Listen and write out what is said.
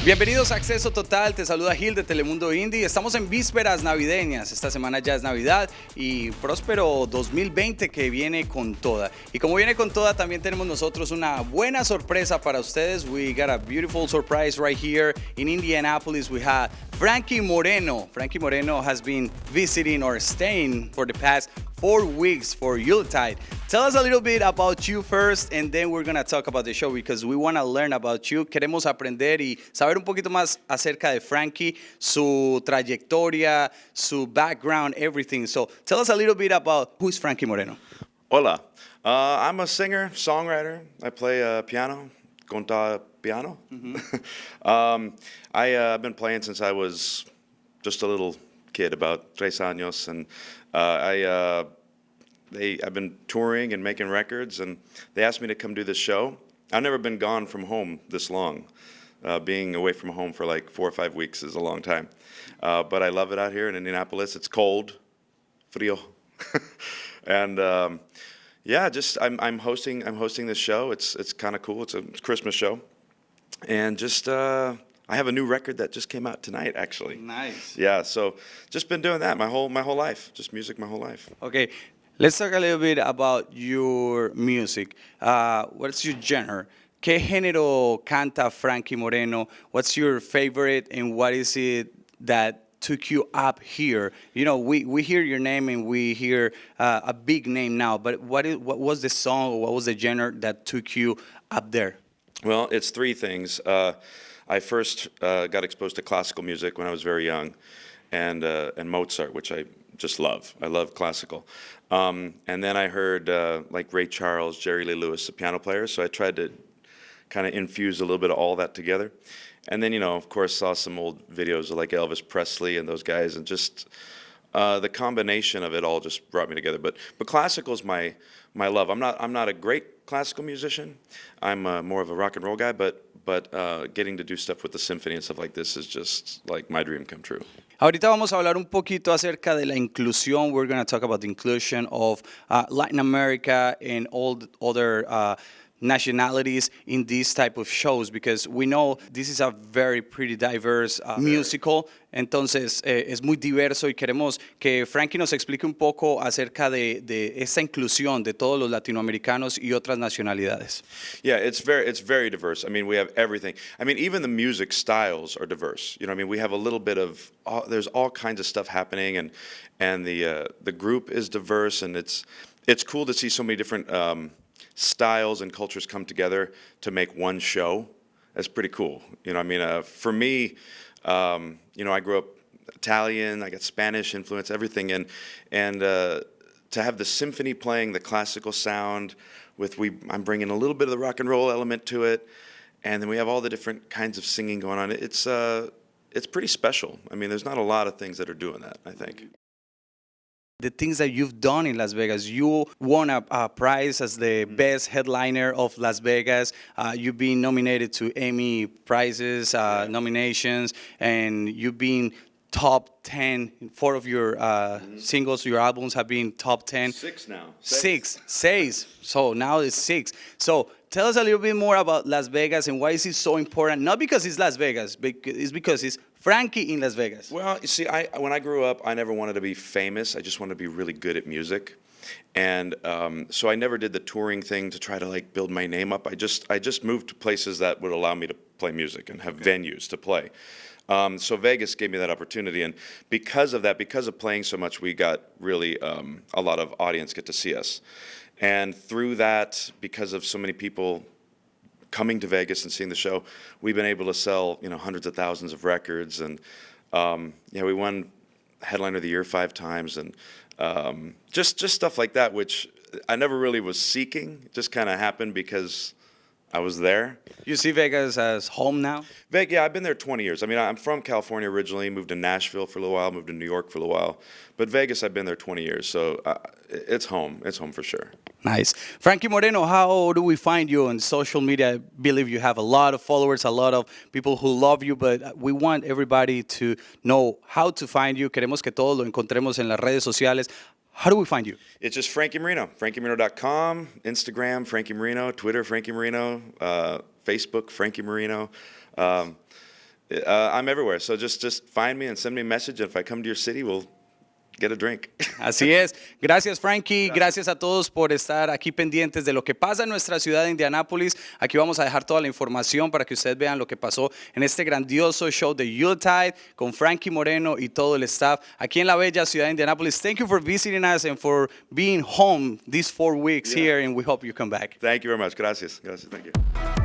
Bienvenidos a Acceso Total, te saluda Gil de Telemundo Indie. Estamos en vísperas navideñas, esta semana ya es Navidad y próspero 2020 que viene con toda. Y como viene con toda, también tenemos nosotros una buena sorpresa para ustedes. We got a beautiful surprise right here in Indianapolis. We have Frankie Moreno. Frankie Moreno has been visiting or staying for the past 4 weeks for Yuletide. Tell us a little bit about you first, and then we're going to talk about the show because we want to learn about you. Queremos aprender y saber un poquito más acerca de Frankie, su trayectoria, su background, everything. So tell us a little bit about who is Frankie Moreno. Hola. I'm a singer, songwriter. I play piano, conta piano. I've been playing since I was just a little kid, about 3 años, and I've been touring and making records, and they asked me to come do this show. I've never been gone from home this long. Being away from home for like 4 or 5 weeks is a long time. But I love it out here in Indianapolis. It's cold, frío. And yeah, just I'm hosting this show. It's kind of cool. It's a Christmas show. And just I have a new record that just came out tonight, actually. Nice. Yeah, so just been doing that my whole life, just music my whole life. Okay, let's talk a little bit about your music. What's your genre? ¿Qué género canta Frankie Moreno? What's your favorite, and what is it that took you up here? You know, we hear your name and we hear a big name now, but what was the song or what was the genre that took you up there? Well, it's 3 things. I first got exposed to classical music when I was very young, and Mozart, which I just love. I love classical. And then I heard like Ray Charles, Jerry Lee Lewis, the piano players, so I tried to kind of infuse a little bit of all that together. And then, you know, of course, saw some old videos of like Elvis Presley and those guys, and just the combination of it all just brought me together. But classical is my love. I'm not a great classical musician. I'm more of a rock and roll guy, but getting to do stuff with the symphony and stuff like this is just like my dream come true. Ahorita vamos a hablar un poquito acerca de la inclusión. We're going to talk about the inclusion of Latin America and all the other nationalities in these type of shows, because we know this is a very pretty diverse musical. Entonces es muy diverso y queremos que Frankie nos explique un poco acerca de esa inclusión de todos los latinoamericanos y otras nacionalidades. Yeah, it's very diverse. I mean, we have everything. I mean, even the music styles are diverse. You know, I mean, we have a little bit of there's all kinds of stuff happening, and the group is diverse, and it's cool to see so many different styles and cultures come together to make one show. That's pretty cool. You know, I mean, for me, you know, I grew up Italian, I got Spanish influence, everything, and to have the symphony playing the classical sound I'm bringing a little bit of the rock and roll element to it, and then we have all the different kinds of singing going on. It's pretty special. I mean, there's not a lot of things that are doing that, I think. The things that you've done in Las Vegas. You won a prize as the best headliner of Las Vegas. You've been nominated to Emmy prizes, nominations, and you've been top 10. 4 of your singles, your albums have been top 10. 6 now. 6. So now it's 6. So tell us a little bit more about Las Vegas and why is it so important? Not because it's Las Vegas, but it's because it's Frankie in Las Vegas. Well, you see, when I grew up, I never wanted to be famous. I just wanted to be really good at music. And so I never did the touring thing to try to like build my name up. I just moved to places that would allow me to play music and have venues to play. So Vegas gave me that opportunity, and because of playing so much, we got really a lot of audience get to see us. And through that, because of so many people coming to Vegas and seeing the show, we've been able to sell, you know, hundreds of thousands of records, and yeah, we won Headliner of the Year 5 times, and just stuff like that, which I never really was seeking. It just kind of happened because I was there. You see Vegas as home now? Yeah, I've been there 20 years. I mean, I'm from California originally, moved to Nashville for a little while, moved to New York for a little while. But Vegas, I've been there 20 years, so it's home. It's home for sure. Nice. Frankie Moreno, how do we find you on social media? I believe you have a lot of followers, a lot of people who love you, but we want everybody to know how to find you. Queremos que todos lo encontremos en las redes sociales. How do we find you? It's just Frankie Moreno. FrankieMoreno.com, Instagram, Frankie Moreno, Twitter, Frankie Moreno, Facebook, Frankie Moreno. I'm everywhere. So just find me and send me a message. And if I come to your city, we'll get a drink. Así es. Gracias, Frankie. Gracias a todos por estar aquí pendientes de lo que pasa en nuestra ciudad de Indianápolis. Aquí vamos a dejar toda la información para que ustedes vean lo que pasó en este grandioso show de Yuletide con Frankie Moreno y todo el staff aquí en la bella ciudad de Indianápolis. Thank you for visiting us and for being home these 4 weeks here, and we hope you come back. Thank you very much. Gracias. Gracias. Thank you.